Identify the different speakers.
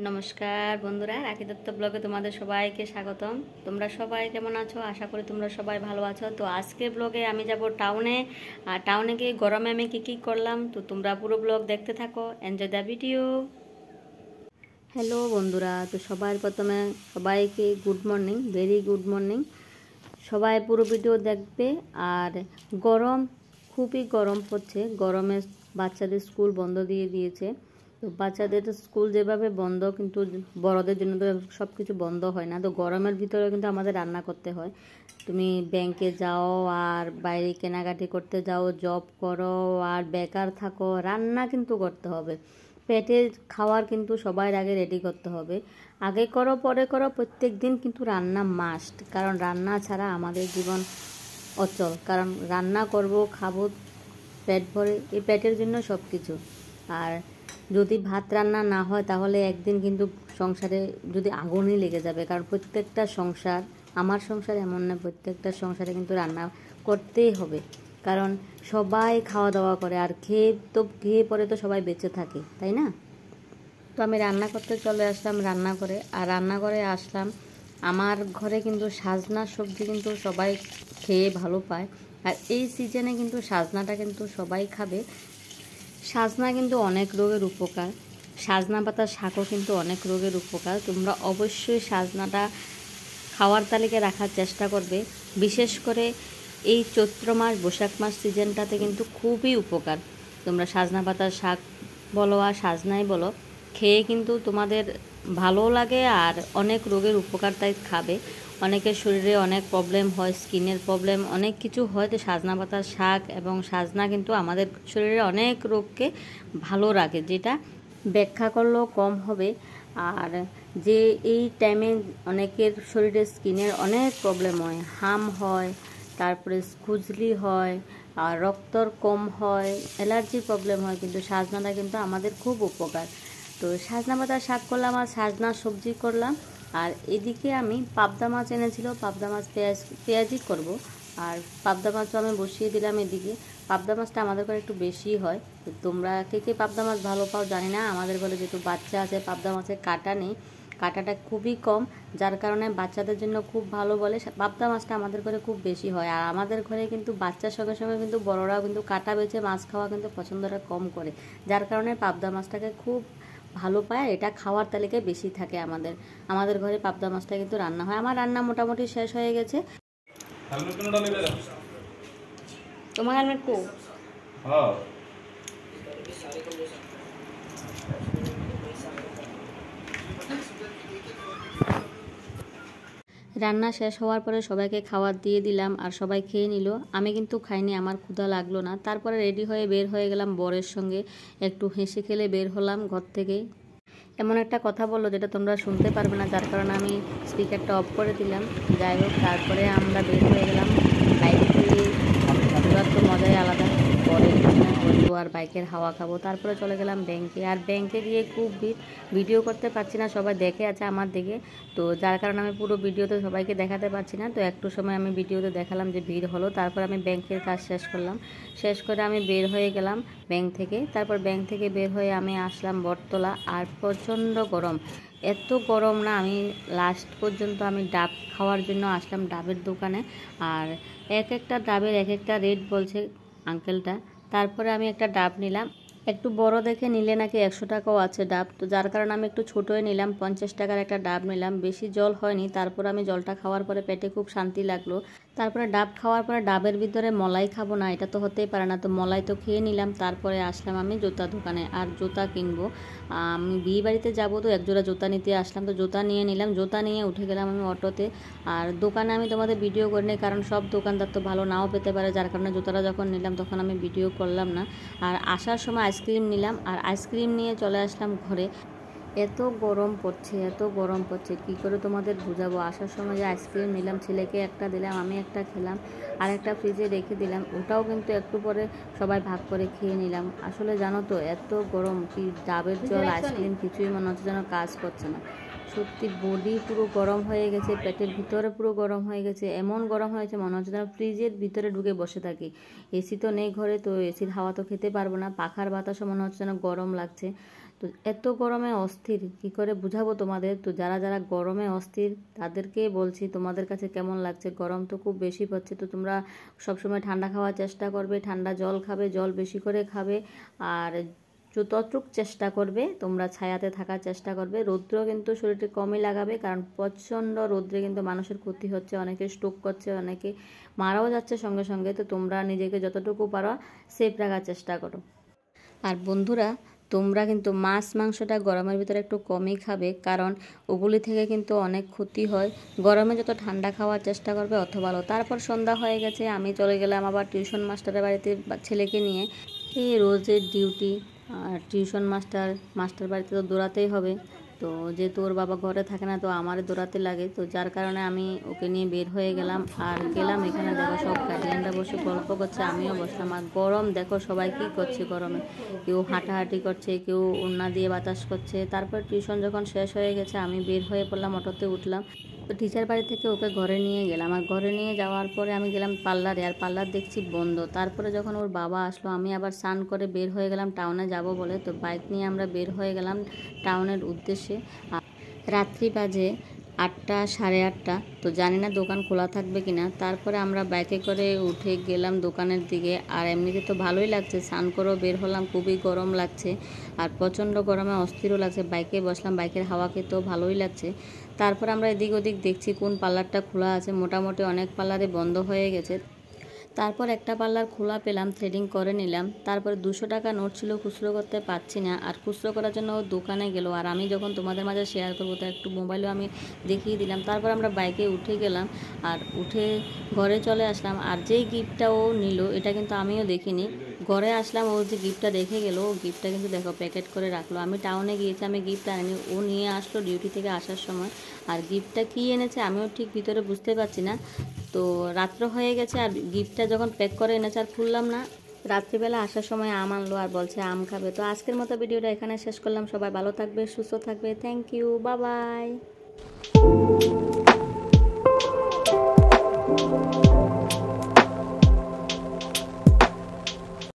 Speaker 1: নমস্কার বন্ধুরা, রাখি দত্ত ব্লগে তোমাদের সবাইকে স্বাগতম। তোমরা সবাই কেমন আছো? আশা করি তোমরা সবাই ভালো আছো। তো আজকে ব্লগে আমি যাব টাউনে, আর টাউনে গিয়ে গরমে আমি কী কী করলাম, তো তোমরা পুরো ব্লগ দেখতে থাকো। Enjoy the video. হ্যালো বন্ধুরা, তো সবার প্রথমে সবাইকে good morning, very good morning. সবাই পুরো ভিডিও দেখবে। আর গরম, খুবই গরম পড়ছে। গরমে বাচ্চাদের স্কুল বন্ধ দিয়ে দিয়েছে। তো বাচ্চাদের স্কুল যেভাবে বন্ধ, কিন্তু বড়দের জন্য তো সব কিছু বন্ধ হয় না। তো গরমের ভিতরে কিন্তু আমাদের রান্না করতে হয়। তুমি ব্যাংকে যাও আর বাইরে কেনাকাটি করতে যাও, জব করো আর বেকার থাকো, রান্না কিন্তু করতে হবে। পেটে খাওয়ার কিন্তু সবার আগে রেডি করতে হবে। আগে করো পরে করো, প্রত্যেক দিন কিন্তু রান্না মাস্ট। কারণ রান্না ছাড়া আমাদের জীবন অচল। কারণ রান্না করব, খাবো পেট ভরে, এই পেটের জন্য সব কিছু। আর যদি ভাত রান্না না হয় তাহলে একদিন কিন্তু সংসারে যদি আগুনই লেগে যাবে। কারণ প্রত্যেকটা সংসার, আমার সংসার এমন না, প্রত্যেকটা সংসারে কিন্তু রান্না করতেই হবে। কারণ সবাই খাওয়া দাওয়া করে, আর খেয়ে পরে তো সবাই বেঁচে থাকে, তাই না? তো আমি রান্না করতে চলে আসলাম রান্নাঘরে। আর রান্নাঘরে আসলাম, আমার ঘরে কিন্তু সাজনা সবজি কিন্তু সবাই খেয়ে ভালো পায়। আর এই সিজনে কিন্তু সাজনাটা কিন্তু সবাই খাবে। সাজনা কিন্তু অনেক রোগের উপকার। সাজনা পাতার শাকও কিন্তু অনেক রোগের উপকার। তোমরা অবশ্যই সাজনাটা খাওয়ার তালিকায় রাখার চেষ্টা করবে। বিশেষ করে এই চৈত্র মাস, বৈশাখ মাস সিজনটাতে কিন্তু খুবই উপকার। তোমরা সাজনা পাতার শাক বলো আর সাজনাই বলো, খেয়ে কিন্তু তোমাদের ভালো লাগে আর অনেক রোগের উপকার তাই খাবে। অনেকের শরীরে অনেক প্রবলেম হয়, স্কিনের প্রবলেম, অনেক কিছু হয়। তো সাজনা পাতার শাক এবং সাজনা কিন্তু আমাদের শরীরে অনেক রোগকে ভালো রাখে, যেটা ব্যাখ্যা করলেও কম হবে। আর যে এই টাইমে অনেকের শরীরে স্কিনের অনেক প্রবলেম হয়, হাম হয়, তারপরে খুজলি হয়, আর রক্তর কম হয়, অ্যালার্জি প্রবলেম হয়, কিন্তু সাজনাটা কিন্তু আমাদের খুব উপকার। তো সাজনা পাতার শাক করলাম আর সাজনা সবজি করলাম। আর এদিকে আমি পাবদা মাছ এনেছিল, পাবদা মাছ পেঁয়াজি করব। আর পাবদা মাছও আমি বসিয়ে দিলাম এদিকে। পাবদা মাছটা আমাদের ঘরে একটু বেশি হয়। তো তোমরা কে কে পাবদা মাছ ভালো পাও জানি না। আমাদের ঘরে যেহেতু বাচ্চা আছে, পাবদা মাছের কাঁটা নেই, কাঁটাটা খুবই কম, যার কারণে বাচ্চাদের জন্য খুব ভালো বলে পাবদা মাছটা আমাদের ঘরে খুব বেশি হয়। আর আমাদের ঘরে কিন্তু বাচ্চার সঙ্গে সঙ্গে কিন্তু বড়রাও কিন্তু কাঁটা বেছে মাছ খাওয়া কিন্তু পছন্দটা কম করে, যার কারণে পাবদা মাছটাকে খুব ভালো পায়। এটা খাওয়ার তালিকায় বেশি থাকে আমাদের। আমাদের ঘরে পাবদা মাছটা কিন্তু রান্না হয়। আমার রান্না মোটামুটি শেষ হয়ে গেছে। তোমার হেলমেট কো? রান্না শেষ হওয়ার পরে সবাইকে খাবার দিয়ে দিলাম আর সবাই খেয়ে নিল। আমি কিন্তু খাইনি, আমার ক্ষুধা লাগলো না। তারপরে রেডি হয়ে বের হয়ে গেলাম বরের সঙ্গে। একটু হেসে খেলে বের হলাম ঘর থেকে। এমন একটা কথা বললো যেটা তোমরা শুনতে পারবে না, যার কারণে আমি স্পিকারটা অফ করে দিলাম। যাই হোক, তারপরে আমরা বের হয়ে গেলাম বাইকে করে। এবার তো মজাই আলাদা, পরে বসবো আর বাইকের হাওয়া খাবো। তারপরে চলে গেলাম ব্যাংকে। আর ব্যাংকে গিয়ে খুব ভিডিও করতে পারছি না, সবাই দেখে আছে আমার দিকে। তো যার কারণে আমি পুরো ভিডিওতে সবাইকে দেখাতে পারছি না। তো একটু সময় আমি ভিডিওতে দেখালাম যে ভিড় হলো। তারপর আমি ব্যাংকের কাজ শেষ করলাম। শেষ করে আমি বের হয়ে গেলাম ব্যাংক থেকে। তারপর ব্যাংক থেকে বের হয়ে আমি আসলাম বটতলা। আর প্রচণ্ড গরম, এত গরম না, আমি লাস্ট পর্যন্ত আমি ডাব খাওয়ার জন্য আসলাম ডাবের দোকানে। আর এক একটা ডাবের এক একটা রেট বলছে আঙ্কেলটা। তারপরে আমি একটা ডাব নিলাম। একটু বড় দেখে নিলে নাকি 100 টাকাও আছে ডাব। তো যার কারণে আমি একটু ছোটোই নিলাম, 50 টাকার একটা ডাব নিলাম। বেশি জল হয়নি। তারপর আমি জলটা খাওয়ার পরে পেটে খুব শান্তি লাগলো। তারপরে ডাব খাওয়ার পরে ডাবের ভিতরে মলাই খাবো না, এটা তো হতেই পারে না। তো মলাই তো খেয়ে নিলাম। তারপরে আসলাম আমি জুতা দোকানে, আর জুতা কিনবো। আমি বিয়ে বাড়িতে যাবো, তো একজোড়া জুতা নিতে আসলাম। তো জুতা নিয়ে নিলাম, জুতা নিয়ে উঠে গেলাম আমি অটোতে। আর দোকানে আমি তোমাদের ভিডিও করি নিই, কারণ সব দোকানদার তো ভালো নাও পেতে পারে, যার কারণে জুতাটা যখন নিলাম তখন আমি ভিডিও করলাম না। আর আসার সময় আইসক্রিম নিলাম, আর আইসক্রিম নিয়ে চলে আসলাম ঘরে। এত গরম পড়ছে, এত গরম পড়ছে, কী করে তোমাদের বোঝাবো। আসার সময় যে আইসক্রিম নিলাম, ছেলেকে একটা দিলাম, আমি একটা খেলাম, আর একটা ফ্রিজে রেখে দিলাম। ওটাও কিন্তু একটু পরে সবাই ভাগ করে খেয়ে নিলাম। আসলে জানো তো, এত গরম, কি ডাবের জল, আইসক্রিম কিছুই মনে হচ্ছে যেন কাজ করছে না। সত্যি বডি পুরো গরম হয়ে গেছে, পেটের ভিতরে পুরো গরম হয়ে গেছে। এমন গরম হয়েছে মনে হচ্ছে যেন ফ্রিজের ভিতরে ঢুকে বসে থাকি। এসি তো নেই ঘরে, তো এসির হাওয়া তো খেতে পারবো না। পাখার বাতাসও মনে হচ্ছে যেন গরম লাগছে। তো এত গরমে অস্থির কি করে বুঝাবো তোমাদের। তো যারা যারা গরমে অস্থির তাদেরকে বলছি তোমাদের কাছে কেমন লাগছে। গরম তো খুব বেশি পড়ছে, তো তোমরা সবসময় ঠান্ডা খাওয়ার চেষ্টা করবে, ঠান্ডা জল খাবে, জল বেশি করে খাবে, আর যতটুক চেষ্টা করবে তোমরা ছায়াতে থাকার চেষ্টা করবে। রৌদ্র কিন্তু শরীরে কমই লাগাবে, কারণ প্রচণ্ড রৌদ্রে কিন্তু মানুষের ক্ষতি হচ্ছে, অনেকে স্ট্রোক করছে, অনেকে মারাও যাচ্ছে সঙ্গে সঙ্গে। তো তোমরা নিজেকে যতটুকু পারো সেফ রাখার চেষ্টা করো। আর বন্ধুরা, তোমরা কিন্তু মাছ মাংসটা গরমের ভিতরে একটু কমই খাবে, কারণ ওগুলি থেকে কিন্তু অনেক ক্ষতি হয়। গরমে যত ঠান্ডা খাওয়ার চেষ্টা করবে অত ভালো। তারপর সন্ধ্যা হয়ে গেছে, আমি চলে গেলাম আবার টিউশন মাস্টারের বাড়িতে ছেলেকে নিয়ে। এই রোজের ডিউটি, আর টিউশন মাস্টার বাড়িতে তো দৌড়াতেই হবে। তো যেহেতু ওর বাবা ঘরে থাকে না, তো আমারে দৌড়াতে লাগে, তো যার কারণে আমি ওকে নিয়ে বের হয়ে গেলাম। আর গেলাম, এখানে দেখো সব গার্জিয়ানরা বসে গল্প করছে, আমিও বসলাম। আর গরম দেখো সবাই কী করছে গরমে, কেউ হাঁটাহাঁটি করছে, কেউ ওড়না দিয়ে বাতাস করছে। তারপর টিউশন যখন শেষ হয়ে গেছে আমি বের হয়ে পড়লাম, অটোতে উঠলাম। তো টিচার বাড়ি থেকে ওকে ঘরে নিয়ে গেলাম। আর ঘরে নিয়ে যাওয়ার পরে আমি গেলাম পার্লারে, আর পার্লার দেখছি বন্ধ। তারপরে যখন ওর বাবা আসলো, আমি আবার স্নান করে বের হয়ে গেলাম টাউনে যাব বলে। তো বাইক নিয়ে আমরা বের হয়ে গেলাম টাউনের উদ্দেশ্যে। রাত্রি বাজে 8টা, সাড়ে 8টা। তো জানি না দোকান খোলা থাকবে কিনা। তারপরে আমরা বাইকে করে উঠে গেলাম দোকানের দিকে। আর এমনিতে তো ভালোই লাগছে, স্নান করেও বের হলাম, খুবই গরম লাগছে আর প্রচণ্ড গরমে অস্থিরও লাগছে। বাইকে বসলাম, বাইকের হাওয়া খেতেও ভালোই লাগছে। তারপর আমরা এদিক ওদিক দেখছি কোন পার্লারটা খোলা আছে। মোটামুটি অনেক পার্লারে বন্ধ হয়ে গেছে। তারপর একটা পার্লার খোলা পেলাম, থ্রেডিং করে নিলাম। তারপরে 200 টাকা নোট ছিল, খুচরো করতে পারছি না। আর খুচরো করার জন্য ও দোকানে গেল, আর আমি যখন তোমাদের মাঝে শেয়ার করবো তো একটু মোবাইলেও আমি দেখিয়ে দিলাম। তারপর আমরা বাইকে উঠে গেলাম, আর উঠে ঘরে চলে আসলাম। আর যেই গিফটটা ও নিল এটা কিন্তু আমিও দেখিনি। ঘরে আসলাম, ও যে গিফটটা রেখে গেল, ও গিফটটা কিন্তু দেখো প্যাকেট করে রাখলো। আমি টাউনে গিয়েছি, আমি গিফট আনিনি, ও নিয়ে আসলো ডিউটি থেকে আসার সময়। আর গিফটটা কী এনেছে আমিও ঠিক ভিতরে বুঝতে পারছি না। তো রাত্র হয়ে গেছে, আর গিফটটা যখন প্যাক করে এনেছে আর খুললাম না। রাত্রিবেলা আসার সময় আম আনলো, আর বলছে আম খাবে। তো আজকের মতো ভিডিওটা এখানে শেষ করলাম। সবাই ভালো থাকবে, সুস্থ থাকবে। Thank you, bye by.